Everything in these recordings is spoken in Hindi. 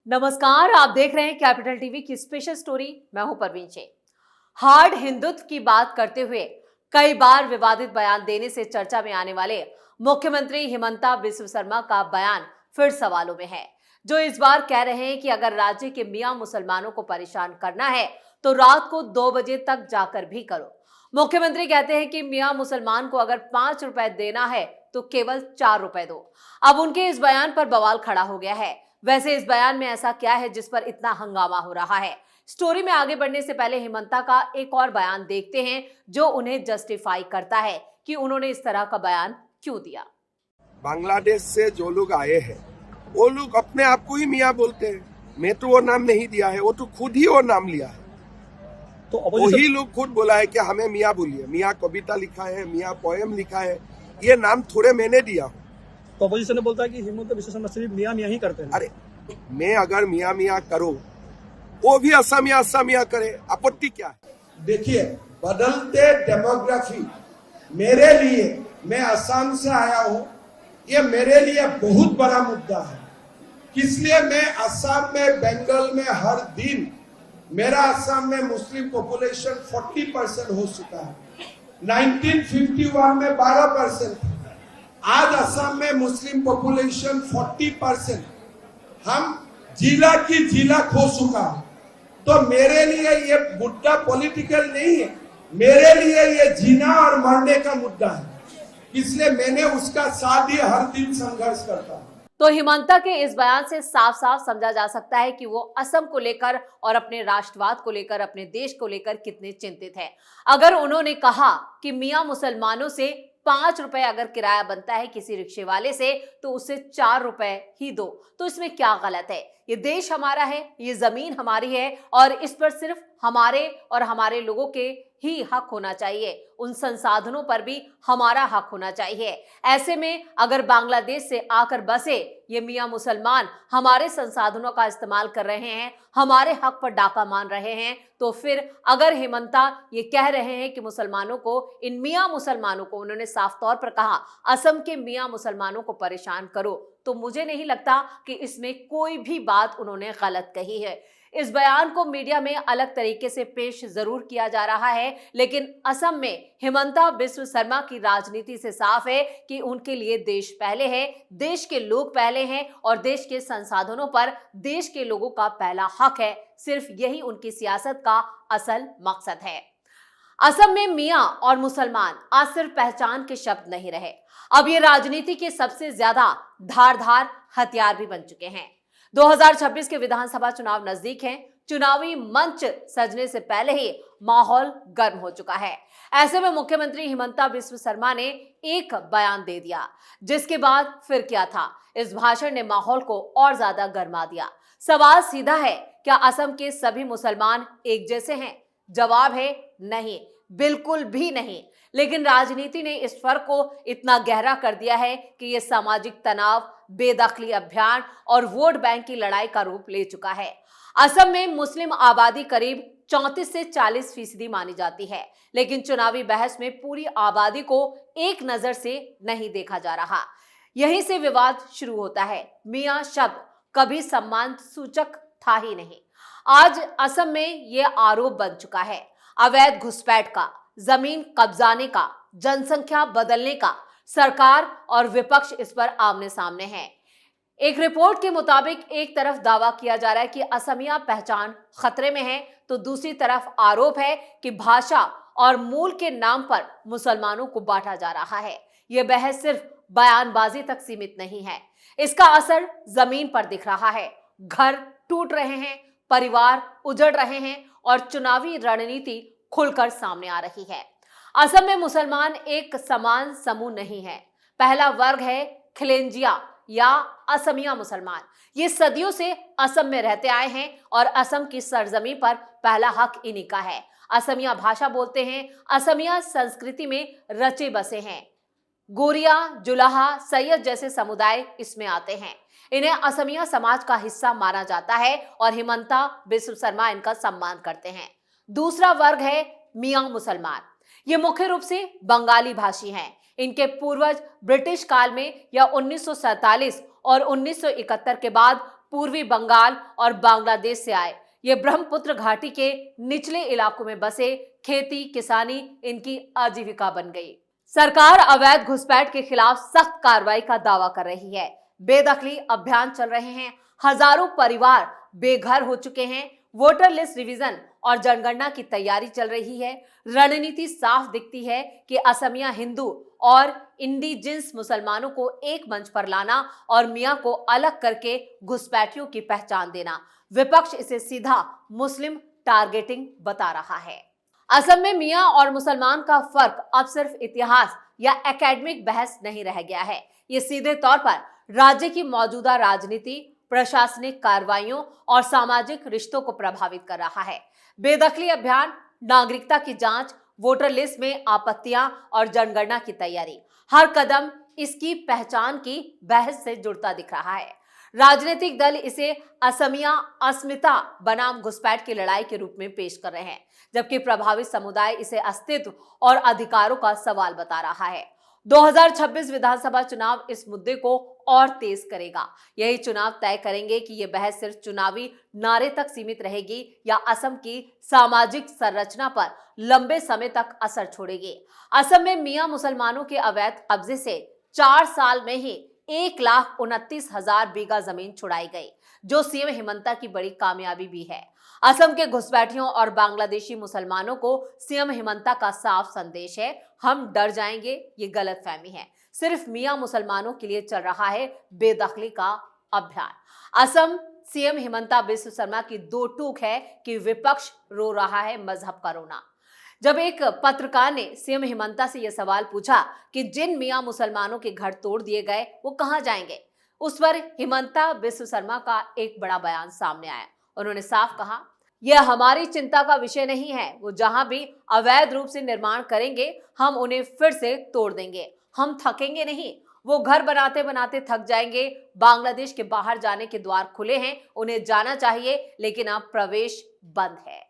नमस्कार, आप देख रहे हैं कैपिटल टीवी की स्पेशल स्टोरी। मैं हूं परवीन चे। हार्ड हिंदुत्व की बात करते हुए कई बार विवादित बयान देने से चर्चा में आने वाले मुख्यमंत्री हिमंता बिस्व शर्मा का बयान फिर सवालों में है, जो इस बार कह रहे हैं कि अगर राज्य के मियां मुसलमानों को परेशान करना है तो रात को 2 बजे तक जाकर भी करो। मुख्यमंत्री कहते हैं कि मियां मुसलमान को अगर 5 रुपए देना है तो केवल 4 रुपए दो। अब उनके इस बयान पर बवाल खड़ा हो गया है। वैसे इस बयान में ऐसा क्या है जिस पर इतना हंगामा हो रहा है? स्टोरी में आगे बढ़ने से पहले हिमंता का एक और बयान देखते हैं, जो उन्हें जस्टिफाई करता है कि उन्होंने इस तरह का बयान क्यों दिया। बांग्लादेश से जो लोग आए हैं वो लोग अपने आप को ही मियाँ बोलते हैं। मैं तो वो नाम नहीं दिया है, वो तो खुद ही वो नाम लिया है। तो वही लोग खुद बोला है कि हमें मियाँ बोलिए। मियाँ कविता लिखा है, मियाँ पोएम लिखा है, ये नाम थोड़े मैंने दिया हूँ। तो अपोजिशन ने बोलता है कि हिमंता बिस्व शर्मा सिर्फ मियाँ मियाँ ही करते हैं। अरे मैं अगर मियाँ मियाँ करो, वो भी असमिया असमिया करे, आपत्ति क्या है? देखिए, बदलते डेमोग्राफी मेरे लिए, मैं असम से आया हूँ, ये मेरे लिए बहुत बड़ा मुद्दा है। इसलिए मैं असम में, बंगाल में हर दिन, मेरा असम में मुस्लिम पॉपुलेशन 40% हो चुका है। 1951 में 12%, आज असम में मुस्लिम पॉपुलेशन 40%। हम जिला की जिला खो चुका है। तो मेरे लिए ये मुद्दा पॉलिटिकल नहीं है, मेरे लिए ये जीना और मरने का मुद्दा है। इसलिए मैंने उसका साथ ही हर दिन संघर्ष करता हूँ। तो हिमंता के इस बयान से साफ साफ समझा जा सकता है कि वो असम को लेकर और अपने राष्ट्रवाद को लेकर, अपने देश को लेकर कितने चिंतित हैं। अगर उन्होंने कहा कि मियां मुसलमानों से 5 रुपए अगर किराया बनता है किसी रिक्शे वाले से, तो उसे 4 रुपए ही दो, तो इसमें क्या गलत है? ये देश हमारा है, ये जमीन हमारी है और इस पर सिर्फ हमारे और हमारे लोगों के ही हक होना चाहिए। उन संसाधनों पर भी हमारा हक होना चाहिए। ऐसे में अगर बांग्लादेश से आकर बसे ये मियां मुसलमान हमारे संसाधनों का इस्तेमाल कर रहे हैं, हमारे हक पर डाका मान रहे हैं, तो फिर अगर हिमंता ये कह रहे हैं कि मुसलमानों को, इन मियां मुसलमानों को, उन्होंने साफ तौर पर कहा असम के मियां मुसलमानों को परेशान करो, तो मुझे नहीं लगता कि इसमें कोई भी बात उन्होंने गलत कही है। इस बयान को मीडिया में अलग तरीके से पेश जरूर किया जा रहा है, लेकिन असम में हिमंता बिस्व शर्मा की राजनीति से साफ है कि उनके लिए देश पहले है, देश के लोग पहले हैं और देश के संसाधनों पर देश के लोगों का पहला हक है। सिर्फ यही उनकी सियासत का असल मकसद है। असम में मियां और मुसलमान आज सिर्फ पहचान के शब्द नहीं रहे, अब ये राजनीति के सबसे ज्यादा धारदार हथियार भी बन चुके हैं। 2026 के विधानसभा चुनाव नजदीक हैं। चुनावी मंच सजने से पहले ही माहौल गर्म हो चुका है। ऐसे में मुख्यमंत्री हिमंता बिस्व शर्मा ने एक बयान दे दिया, जिसके बाद फिर क्या था? इस भाषण ने माहौल को और ज्यादा गर्मा दिया। सवाल सीधा है, क्या असम के सभी मुसलमान एक जैसे हैं? जवाब है नहीं, बिल्कुल भी नहीं। लेकिन राजनीति ने इस फर्क को इतना गहरा कर दिया है कि यह सामाजिक तनाव, बेदखली अभियान और वोट बैंक की लड़ाई का रूप ले चुका है। असम में मुस्लिम आबादी करीब 34 से 40% मानी जाती है, लेकिन चुनावी बहस में पूरी आबादी को एक नजर से नहीं देखा जा रहा। यहीं से विवाद शुरू होता है। मियां शब्द कभी सम्मान सूचक था ही नहीं। आज असम में यह आरोप बन चुका है, अवैध घुसपैठ का, जमीन कब्जाने का, जनसंख्या बदलने का। सरकार और विपक्ष इस पर आमने सामने हैं। एक रिपोर्ट के मुताबिक एक तरफ दावा किया जा रहा है कि असमिया पहचान खतरे में है, तो दूसरी तरफ आरोप है कि भाषा और मूल के नाम पर मुसलमानों को बांटा जा रहा है। यह बहस सिर्फ बयानबाजी तक सीमित नहीं है, इसका असर जमीन पर दिख रहा है। घर टूट रहे हैं, परिवार उजड़ रहे हैं और चुनावी रणनीति खुलकर सामने आ रही है। असम में मुसलमान एक समान समूह नहीं है। पहला वर्ग है खिलेंजिया या असमिया मुसलमान। ये सदियों से असम में रहते आए हैं और असम की सरजमी पर पहला हक इन्हीं का है। असमिया भाषा बोलते हैं, असमिया संस्कृति में रचे बसे हैं। गोरिया, जुलाहा, सैयद जैसे समुदाय इसमें आते हैं। इन्हें असमिया समाज का हिस्सा माना जाता है और हिमंता बिस्व शर्मा इनका सम्मान करते हैं। दूसरा वर्ग है मियां मुसलमान। ये मुख्य रूप से बंगाली भाषी हैं। इनके पूर्वज ब्रिटिश काल में या 1947 और 1971 के बाद पूर्वी बंगाल और बांग्लादेश से आए। ये ब्रह्मपुत्र घाटी के निचले इलाकों में बसे, खेती किसानी इनकी आजीविका बन गई। सरकार अवैध घुसपैठ के खिलाफ सख्त कार्रवाई का दावा कर रही है। बेदखली अभियान चल रहे हैं, हजारों परिवार बेघर हो चुके हैं, वोटर लिस्ट रिवीजन और जनगणना की तैयारी चल रही है। रणनीति साफ दिखती है कि असमिया हिंदू और इंडिजिनस मुसलमानों को एक मंच पर लाना और मियां को अलग करके घुसपैठियों की पहचान देना। विपक्ष इसे सीधा मुस्लिम टारगेटिंग बता रहा है। असम में मियां और मुसलमान का फर्क अब सिर्फ इतिहास या एकेडमिक बहस नहीं रह गया है। ये सीधे तौर पर राज्य की मौजूदा राजनीति, प्रशासनिक कार्रवाइयों और सामाजिक रिश्तों को प्रभावित कर रहा है। बेदखली अभियान, नागरिकता की जांच, वोटर लिस्ट में आपत्तियां और जनगणना की तैयारी, हर कदम इसकी पहचान की बहस से जुड़ता दिख रहा है। राजनीतिक दल इसे असमिया अस्मिता बनाम घुसपैठ की लड़ाई के रूप में पेश कर रहे हैं, जबकि प्रभावित समुदाय इसे अस्तित्व और अधिकारों का सवाल बता रहा है। 2026 विधानसभा चुनाव इस मुद्दे को और तेज करेगा। यही चुनाव तय करेंगे कि यह बहस सिर्फ चुनावी नारे तक सीमित रहेगी या असम की सामाजिक संरचना पर लंबे समय तक असर छोड़ेगी। असम में मियां मुसलमानों के अवैध कब्जे से 4 साल में ही 1,29,000 बीघा जमीन छुड़ाई गई, जो सीएम हिमंता की बड़ी कामयाबी भी है। असम के घुसपैठियों और बांग्लादेशी मुसलमानों को सीएम हिमंता का साफ संदेश है, हम डर जाएंगे, ये गलतफहमी है। सिर्फ मियां मुसलमानों के लिए चल रहा है बेदखली का अभियान। असम सीएम हिमंता बिस्व शर्मा की दो टूक है कि विपक्ष रो रहा है मजहब का रोना। जब एक पत्रकार ने सीएम हिमंता से यह सवाल पूछा कि जिन मियां मुसलमानों के घर तोड़ दिए गए वो कहां जाएंगे, उस पर हिमंता बिस्व शर्मा का एक बड़ा बयान सामने आया। उन्होंने साफ कहा, यह हमारी चिंता का विषय नहीं है, वो जहां भी अवैध रूप से निर्माण करेंगे हम उन्हें फिर से तोड़ देंगे, हम थकेंगे नहीं, वो घर बनाते बनाते थक जाएंगे। बांग्लादेश के बाहर जाने के द्वार खुले हैं, उन्हें जाना चाहिए, लेकिन अब प्रवेश बंद है।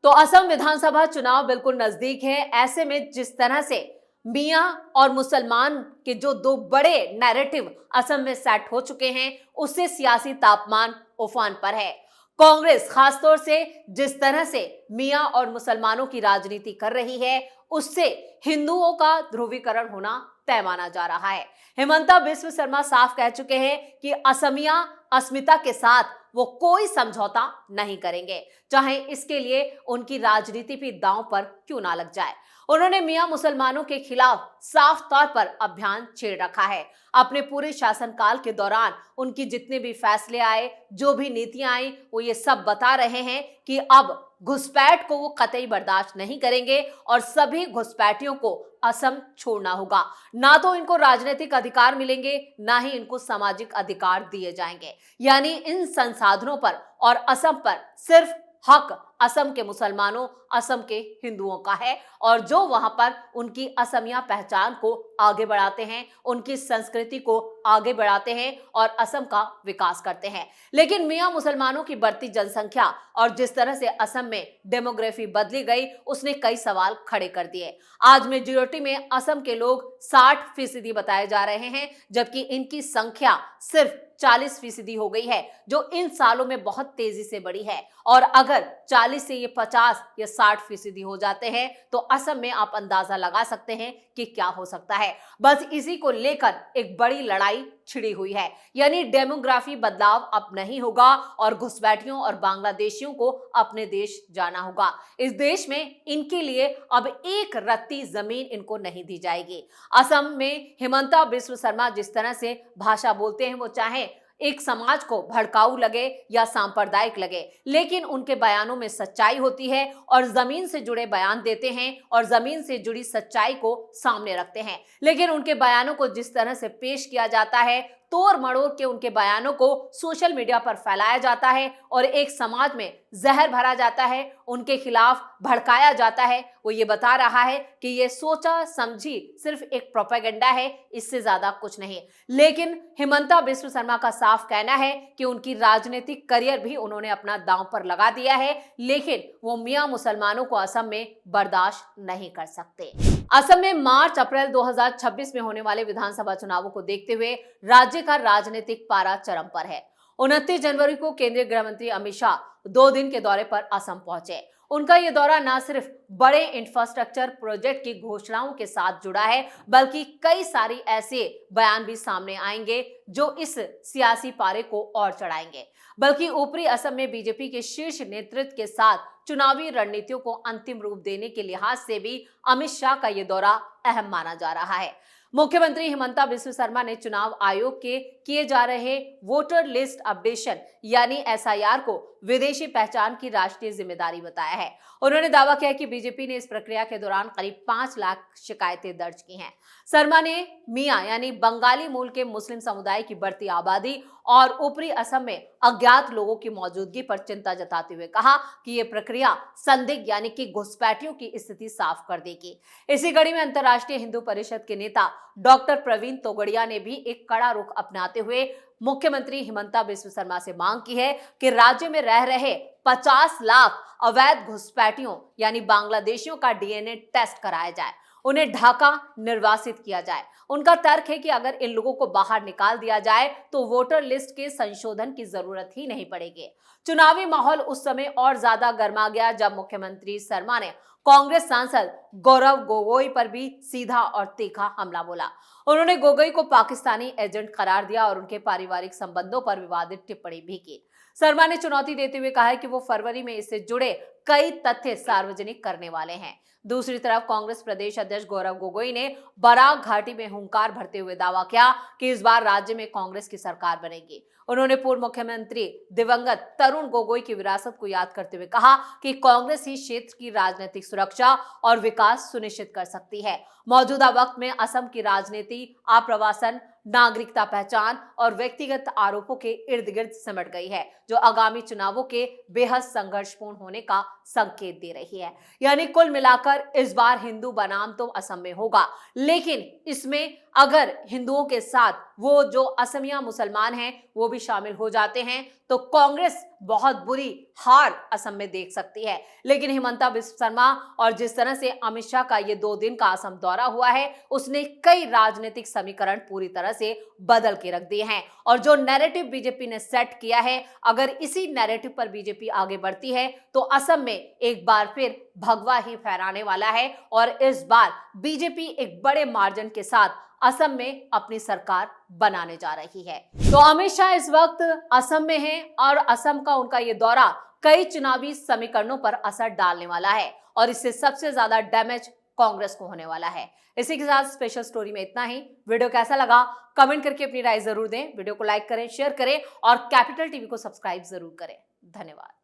तो असम विधानसभा चुनाव बिल्कुल नजदीक है। ऐसे में जिस तरह से मियां और मुसलमान के जो दो बड़े नैरेटिव असम में सेट हो चुके हैं, उससे सियासी तापमान उफान पर है। कांग्रेस खासतौर से जिस तरह से मियां और मुसलमानों की राजनीति कर रही है, उससे हिंदुओं का ध्रुवीकरण होना तय माना जा रहा है। हिमंता बिस्व शर्मा साफ कह चुके हैं कि असमिया अस्मिता के साथ वो कोई समझौता नहीं करेंगे, चाहे इसके लिए उनकी राजनीति भी दांव पर क्यों ना लग जाए। उन्होंने मियां मुसलमानों के खिलाफ साफ तौर पर अभियान छेड़ रखा है। अपने पूरे शासनकाल के दौरान उनकी जितने भी फैसले आए, जो भी नीतियां आई, वो ये सब बता रहे हैं कि अब घुसपैठ को वो कतई बर्दाश्त नहीं करेंगे और सभी घुसपैठियों को असम छोड़ना होगा। ना तो इनको राजनीतिक अधिकार मिलेंगे, ना ही इनको सामाजिक अधिकार दिए जाएंगे। यानी इन संसाधनों पर और असम पर सिर्फ हक असम के मुसलमानों, असम के हिंदुओं का है, और जो वहां पर उनकी असमिया पहचान को आगे बढ़ाते हैं, उनकी संस्कृति को आगे बढ़ाते हैं और असम का विकास करते हैं। लेकिन मियां मुसलमानों की बढ़ती जनसंख्या और जिस तरह से असम में डेमोग्राफी बदली गई, उसने कई सवाल खड़े कर दिए। आज मेजॉरिटी में असम के लोग 60% बताए जा रहे हैं, जबकि इनकी संख्या सिर्फ 40% हो गई है, जो इन सालों में बहुत तेजी से बढ़ी है। और अगर 40 से ये 50 या 60% हो जाते हैं, तो असम में आप अंदाजा लगा सकते हैं कि क्या हो सकता है। बस इसी को लेकर एक बड़ी लड़ाई छिड़ी हुई है। यानी डेमोग्राफी बदलाव अब नहीं होगा और घुसपैठियों और बांग्लादेशियों को अपने देश जाना होगा। इस देश में इनके लिए अब एक रत्ती जमीन इनको नहीं दी जाएगी। असम में हिमंता बिस्व शर्मा जिस तरह से भाषा बोलते हैं, वो चाहे एक समाज को भड़काऊ लगे या सांप्रदायिक लगे, लेकिन उनके बयानों में सच्चाई होती है और जमीन से जुड़े बयान देते हैं और जमीन से जुड़ी सच्चाई को सामने रखते हैं। लेकिन उनके बयानों को जिस तरह से पेश किया जाता है, तोड़ मड़ोड़ के उनके बयानों को सोशल मीडिया पर फैलाया जाता है और एक समाज में जहर भरा जाता है, उनके खिलाफ भड़काया जाता है। वो ये बता रहा है कि ये सोचा समझी सिर्फ एक प्रोपेगेंडा है, इससे ज्यादा कुछ नहीं। लेकिन हिमंता बिस्व शर्मा का साफ कहना है कि उनकी राजनीतिक करियर भी उन्होंने अपना दांव पर लगा दिया है, लेकिन वो मियां मुसलमानों को असम में बर्दाश्त नहीं कर सकते। असम में मार्च अप्रैल 2026 में होने वाले विधानसभा चुनावों को देखते हुए राज्य का राजनीतिक पारा चरम पर है। 29 जनवरी को केंद्रीय गृह मंत्री अमित शाह 2 दिन के दौरे पर असम पहुंचे। उनका ये दौरा न सिर्फ बड़े इंफ्रास्ट्रक्चर प्रोजेक्ट की घोषणाओं के साथ जुड़ा है, बल्कि कई सारी ऐसे बयान भी सामने आएंगे जो इस सियासी पारे को और चढ़ाएंगे। बल्कि ऊपरी असम में बीजेपी के शीर्ष नेतृत्व के साथ चुनावी रणनीतियों को अंतिम रूप देने के लिहाज से भी अमित शाह का ये दौरा अहम माना जा रहा है। मुख्यमंत्री हिमंता बिस्वा शर्मा ने चुनाव आयोग के किए जा रहे वोटर लिस्ट अपडेशन यानी एसआईआर को विदेशी पहचान की राष्ट्रीय जिम्मेदारी बताया है। उन्होंने दावा किया कि बीजेपी ने इस प्रक्रिया के दौरान करीब 5 लाख शिकायतें दर्ज की हैं। शर्मा ने मियां यानी बंगाली मूल के मुस्लिम समुदाय की बढ़ती आबादी और ऊपरी असम में अज्ञात लोगों की मौजूदगी पर चिंता जताते हुए कहा कि यह प्रक्रिया संदिग्ध यानी कि घुसपैठियों की स्थिति साफ कर देगी। इसी कड़ी में अंतर्राष्ट्रीय हिंदू परिषद के नेता डॉक्टर प्रवीण तोगड़िया ने भी एक कड़ा रुख अपनाते हुए मुख्यमंत्री हिमंता बिस्वा शर्मा से मांग की है कि राज्य में रह रहे 50 लाख अवैध घुसपैठियों यानी बांग्लादेशियों का डीएनए टेस्ट कराया जाए, उन्हें ढाका निर्वासित किया जाए। उनका तर्क है कि अगर इन लोगों को बाहर निकाल दिया जाए तो वोटर लिस्ट के संशोधन की जरूरत ही नहीं पड़ेगी। चुनावी माहौल उस समय और ज्यादा गर्मा गया जब मुख्यमंत्री शर्मा ने कांग्रेस सांसद गौरव गोगोई पर भी सीधा और तीखा हमला बोला। उन्होंने गोगोई को पाकिस्तानी एजेंट करार दिया और उनके पारिवारिक संबंधों पर विवादित टिप्पणी भी की। शर्मा ने चुनौती देते हुए कहा है कि वो फरवरी में इससे जुड़े कई तथ्य सार्वजनिक करने वाले हैं। दूसरी तरफ कांग्रेस प्रदेश अध्यक्ष गौरव गोगोई ने बराक घाटी में हुंकार भरते हुए दावा किया कि इस बार राज्य में कांग्रेस की सरकार बनेगी। उन्होंने पूर्व मुख्यमंत्री दिवंगत तरुण गोगोई की विरासत को याद करते हुए कहा कि कांग्रेस ही क्षेत्र की राजनीतिक सुरक्षा और विकास सुनिश्चित कर सकती है। मौजूदा वक्त में असम की राजनीति आप्रवासन, नागरिकता पहचान और व्यक्तिगत आरोपों के इर्द गिर्द सिमट गई है, जो आगामी चुनावों के बेहद संघर्षपूर्ण होने का संकेत दे रही है। यानी कुल मिलाकर इस बार हिंदू बनाम तो असम में होगा, लेकिन इसमें अगर हिंदुओं के साथ वो जो असमिया मुसलमान हैं वो भी शामिल हो जाते हैं तो कांग्रेस बहुत बुरी हार असम में देख सकती है। लेकिन हिमंता बिस्वा शर्मा और जिस तरह से अमित शाह का ये 2 दिन का असम दौरा हुआ है, उसने कई राजनीतिक समीकरण पूरी तरह से बदल के रख दिए हैं। और जो नैरेटिव बीजेपी ने सेट किया है, अगर इसी नैरेटिव पर बीजेपी आगे बढ़ती है तो असम में एक बार फिर भगवा ही फहराने वाला है और इस बार बीजेपी एक बड़े मार्जिन के साथ असम में अपनी सरकार बनाने जा रही है। तो अमित शाह इस वक्त असम में हैं और असम का उनका ये दौरा कई चुनावी समीकरणों पर असर डालने वाला है और इससे सबसे ज्यादा डैमेज कांग्रेस को होने वाला है। इसी के साथ स्पेशल स्टोरी में इतना ही। वीडियो कैसा लगा कमेंट करके अपनी राय जरूर दें। वीडियो को लाइक करें, शेयर करें और कैपिटल टीवी को सब्सक्राइब जरूर करें। धन्यवाद।